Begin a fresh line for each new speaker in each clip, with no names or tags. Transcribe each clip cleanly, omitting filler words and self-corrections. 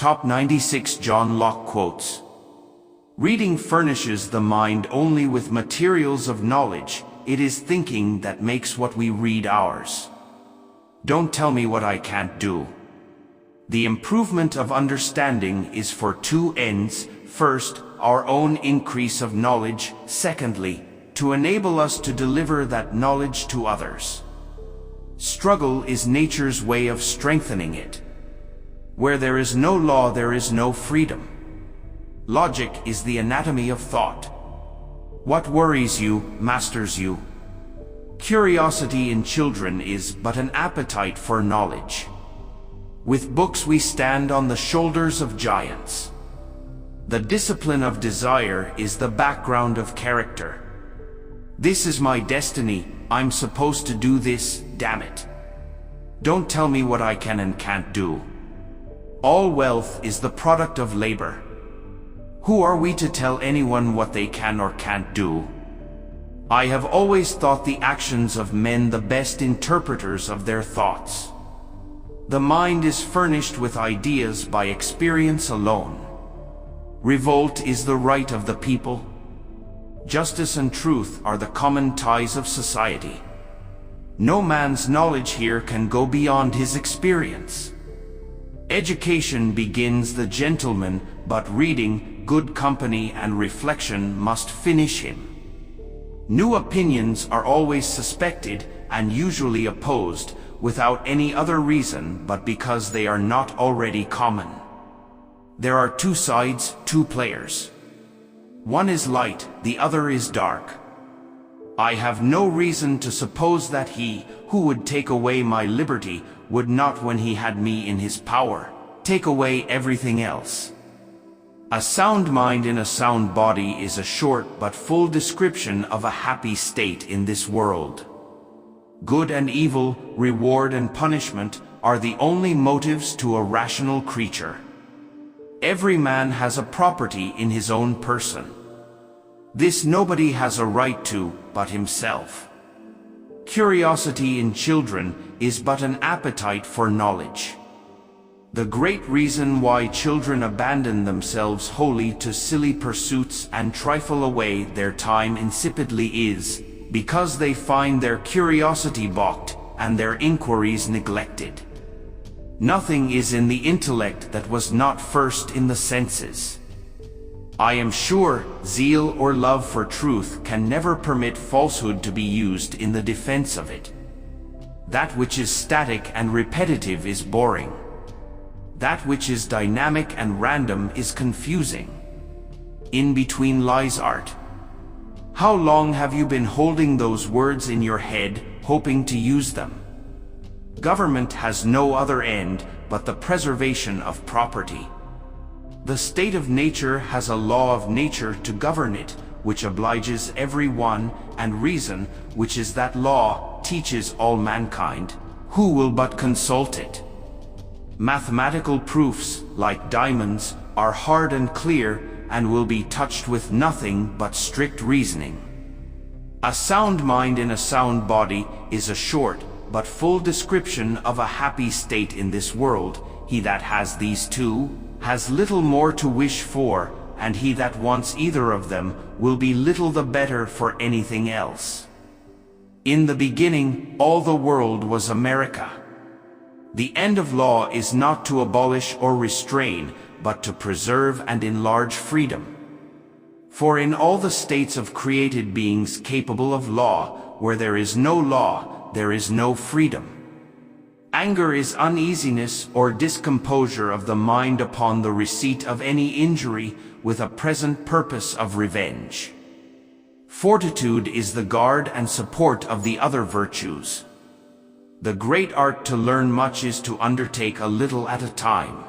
Top 96 John Locke quotes. Reading furnishes the mind only with materials of knowledge. It is thinking that makes what we read ours. Don't tell me what I can't do. The improvement of understanding is for two ends. First, our own increase of knowledge. Secondly, to enable us to deliver that knowledge to others. Struggle is nature's way of strengthening it. Where there is no law, there is no freedom. Logic is the anatomy of thought. What worries you, masters you. Curiosity in children is but an appetite for knowledge. With books we stand on the shoulders of giants. The discipline of desire is the background of character. This is my destiny, I'm supposed to do this, damn it. Don't tell me what I can and can't do. All wealth is the product of labor. Who are we to tell anyone what they can or can't do? I have always thought the actions of men the best interpreters of their thoughts. The mind is furnished with ideas by experience alone. Revolt is the right of the people. Justice and truth are the common ties of society. No man's knowledge here can go beyond his experience. Education begins the gentleman, but reading, good company and reflection must finish him. New opinions are always suspected and usually opposed, without any other reason but because they are not already common. There are two sides, two players. One is light, the other is dark. I have no reason to suppose that he, who would take away my liberty, would not, when he had me in his power, take away everything else. A sound mind in a sound body is a short but full description of a happy state in this world. Good and evil, reward and punishment, are the only motives to a rational creature. Every man has a property in his own person. This nobody has a right to but himself. Curiosity in children is but an appetite for knowledge. The great reason why children abandon themselves wholly to silly pursuits and trifle away their time insipidly is because they find their curiosity balked and their inquiries neglected. Nothing is in the intellect that was not first in the senses. I am sure zeal or love for truth can never permit falsehood to be used in the defense of it. That which is static and repetitive is boring. That which is dynamic and random is confusing. In between lies art. How long have you been holding those words in your head, hoping to use them? Government has no other end but the preservation of property. The state of nature has a law of nature to govern it, which obliges every one, and reason, which is that law, teaches all mankind, who will but consult it. Mathematical proofs, like diamonds, are hard and clear, and will be touched with nothing but strict reasoning. A sound mind in a sound body is a short but full description of a happy state in this world. He that has these two has little more to wish for, and he that wants either of them will be little the better for anything else. In the beginning, all the world was America. The end of law is not to abolish or restrain, but to preserve and enlarge freedom. For in all the states of created beings capable of law, where there is no law, there is no freedom. Anger is uneasiness or discomposure of the mind upon the receipt of any injury, with a present purpose of revenge. Fortitude is the guard and support of the other virtues. The great art to learn much is to undertake a little at a time.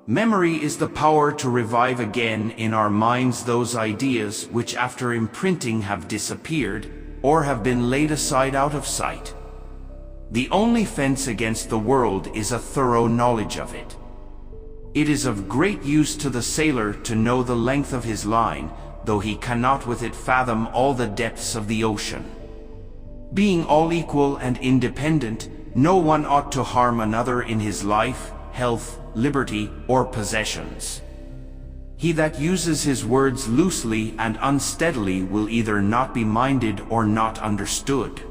Memory is the power to revive again in our minds those ideas which after imprinting have disappeared, or have been laid aside out of sight. The only fence against the world is a thorough knowledge of it. It is of great use to the sailor to know the length of his line, though he cannot with it fathom all the depths of the ocean. Being all equal and independent, no one ought to harm another in his life, health, liberty, or possessions. He that uses his words loosely and unsteadily will either not be minded or not understood.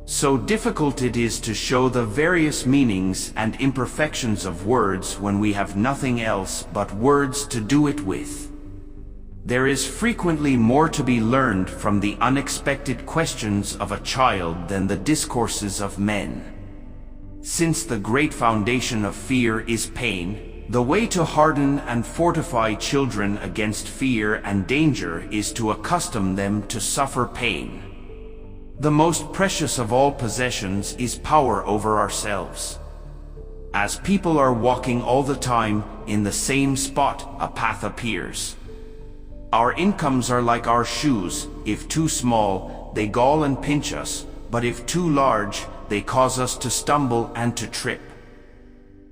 So difficult it is to show the various meanings and imperfections of words when we have nothing else but words to do it with. There is frequently more to be learned from the unexpected questions of a child than the discourses of men. Since the great foundation of fear is pain, the way to harden and fortify children against fear and danger is to accustom them to suffer pain. The most precious of all possessions is power over ourselves. As people are walking all the time in the same spot, a path appears. Our incomes are like our shoes. If too small, they gall and pinch us, but if too large, they cause us to stumble and to trip.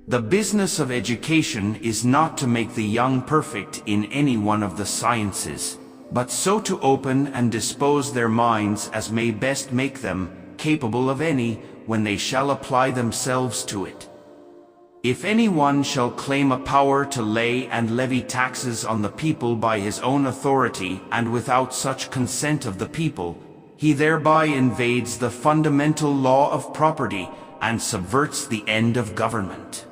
The business of education is not to make the young perfect in any one of the sciences, but so to open and dispose their minds as may best make them capable of any, when they shall apply themselves to it. If any one shall claim a power to lay and levy taxes on the people by his own authority and without such consent of the people, he thereby invades the fundamental law of property and subverts the end of government.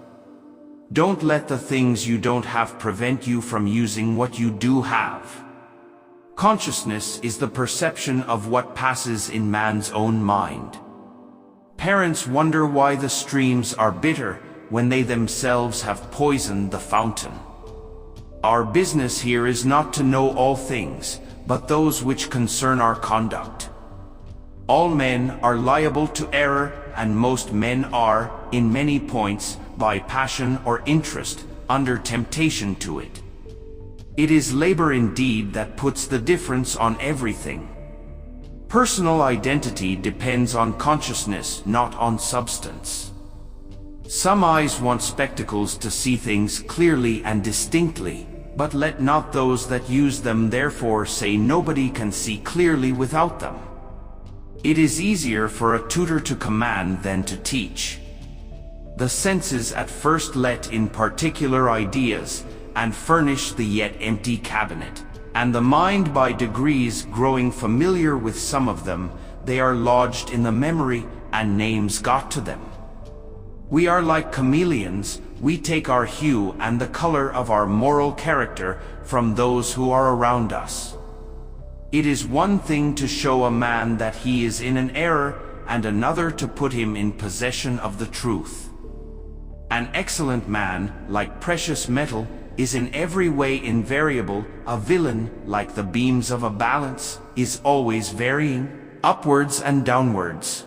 Don't let the things you don't have prevent you from using what you do have. Consciousness is the perception of what passes in man's own mind. Parents wonder why the streams are bitter when they themselves have poisoned the fountain. Our business here is not to know all things, but those which concern our conduct. All men are liable to error, and most men are, in many points, by passion or interest, under temptation to it. It is labor indeed that puts the difference on everything. Personal identity depends on consciousness, not on substance. Some eyes want spectacles to see things clearly and distinctly, but let not those that use them therefore say nobody can see clearly without them. It is easier for a tutor to command than to teach. The senses at first let in particular ideas, and furnish the yet empty cabinet, and the mind by degrees growing familiar with some of them, they are lodged in the memory, and names got to them. We are like chameleons, we take our hue and the color of our moral character from those who are around us. It is one thing to show a man that he is in an error, and another to put him in possession of the truth. An excellent man, like precious metal, is in every way invariable. A villain, like the beams of a balance, is always varying, upwards and downwards.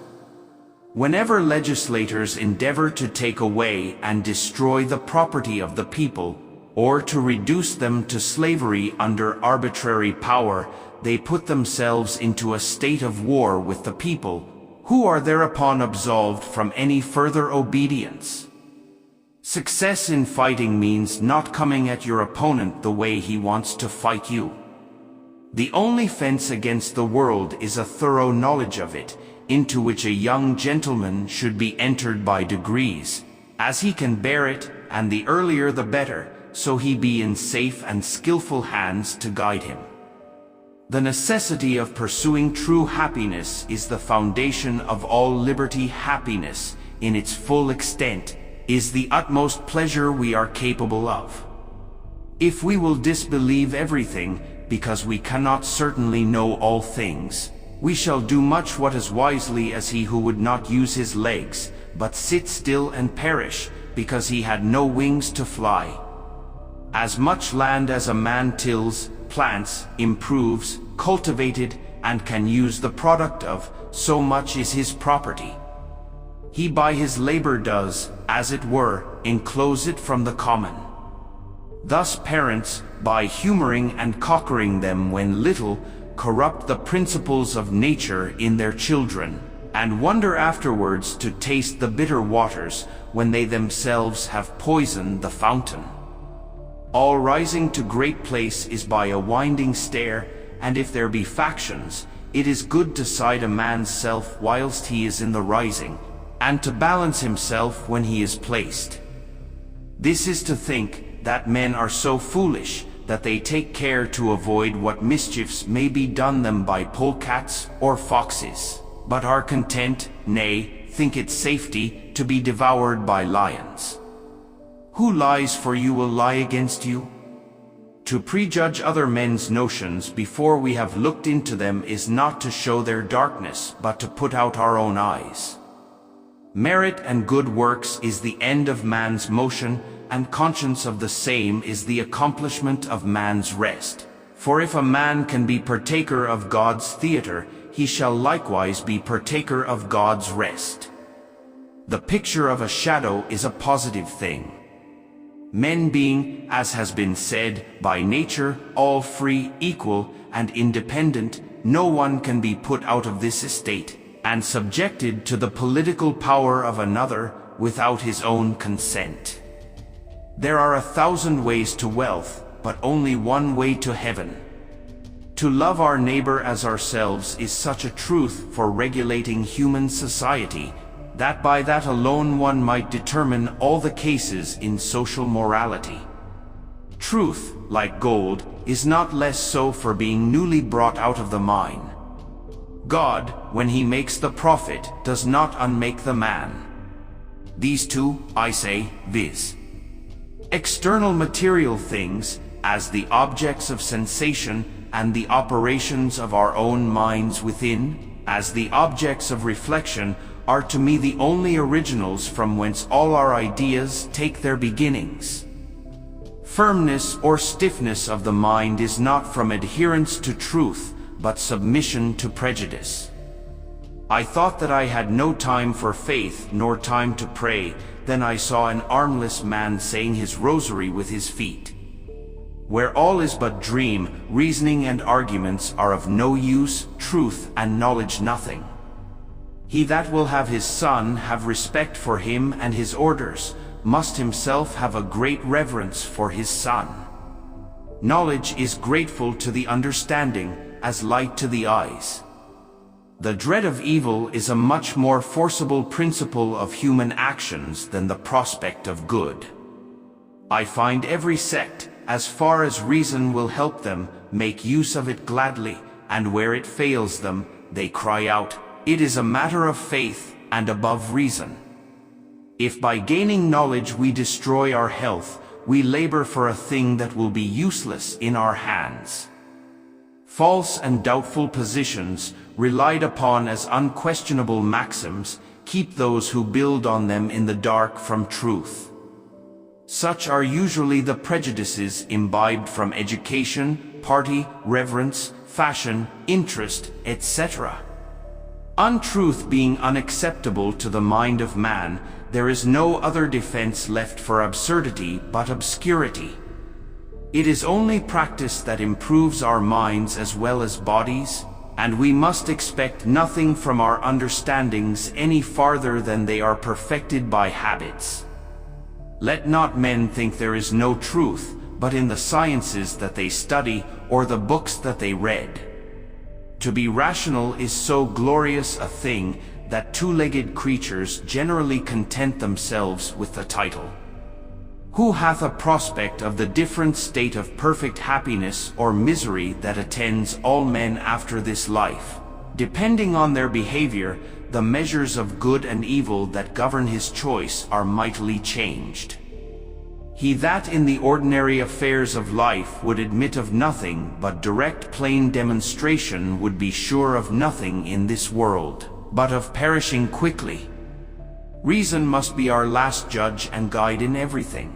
Whenever legislators endeavor to take away and destroy the property of the people, or to reduce them to slavery under arbitrary power, they put themselves into a state of war with the people, who are thereupon absolved from any further obedience. Success in fighting means not coming at your opponent the way he wants to fight you. The only fence against the world is a thorough knowledge of it, into which a young gentleman should be entered by degrees, as he can bear it, and the earlier the better, so he be in safe and skillful hands to guide him. The necessity of pursuing true happiness is the foundation of all liberty. Happiness, in its full extent, is the utmost pleasure we are capable of. If we will disbelieve everything, because we cannot certainly know all things, we shall do much what as wisely as he who would not use his legs, but sit still and perish, because he had no wings to fly. As much land as a man tills, plants, improves, cultivated, and can use the product of, so much is his property. He by his labor does, as it were, enclose it from the common. Thus parents, by humoring and cockering them when little, corrupt the principles of nature in their children, and wonder afterwards to taste the bitter waters, when they themselves have poisoned the fountain. All rising to great place is by a winding stair, and if there be factions, it is good to side a man's self whilst he is in the rising, and to balance himself when he is placed. This is to think that men are so foolish that they take care to avoid what mischiefs may be done them by polecats or foxes, but are content, nay, think it safety, to be devoured by lions. Who lies for you will lie against you? To prejudge other men's notions before we have looked into them is not to show their darkness, but to put out our own eyes. Merit and good works is the end of man's motion, and conscience of the same is the accomplishment of man's rest. For if a man can be partaker of God's theatre, he shall likewise be partaker of God's rest. The picture of a shadow is a positive thing. Men being, as has been said, by nature, all free, equal, and independent, no one can be put out of this estate, and subjected to the political power of another, without his own consent. There are 1,000 ways to wealth, but only one way to heaven. To love our neighbor as ourselves is such a truth for regulating human society, that by that alone one might determine all the cases in social morality. Truth, like gold, is not less so for being newly brought out of the mine. God, when he makes the prophet, does not unmake the man. These two, I say, viz. External material things, as the objects of sensation, and the operations of our own minds within, as the objects of reflection, are to me the only originals from whence all our ideas take their beginnings. Firmness or stiffness of the mind is not from adherence to truth, but submission to prejudice. I thought that I had no time for faith, nor time to pray. Then I saw an armless man saying his rosary with his feet. Where all is but dream, reasoning and arguments are of no use, truth and knowledge nothing. He that will have his son have respect for him and his orders, must himself have a great reverence for his son. Knowledge is grateful to the understanding, as light to the eyes. The dread of evil is a much more forcible principle of human actions than the prospect of good. I find every sect, as far as reason will help them, make use of it gladly, and where it fails them, they cry out, "It is a matter of faith, and above reason." If by gaining knowledge we destroy our health, we labor for a thing that will be useless in our hands. False and doubtful positions, relied upon as unquestionable maxims, keep those who build on them in the dark from truth. Such are usually the prejudices imbibed from education, party, reverence, fashion, interest, etc. Untruth being unacceptable to the mind of man, there is no other defense left for absurdity but obscurity. It is only practice that improves our minds as well as bodies, and we must expect nothing from our understandings any farther than they are perfected by habits. Let not men think there is no truth, but in the sciences that they study, or the books that they read. To be rational is so glorious a thing, that two-legged creatures generally content themselves with the title. Who hath a prospect of the different state of perfect happiness or misery that attends all men after this life? Depending on their behavior, the measures of good and evil that govern his choice are mightily changed. He that in the ordinary affairs of life would admit of nothing but direct plain demonstration would be sure of nothing in this world, but of perishing quickly. Reason must be our last judge and guide in everything.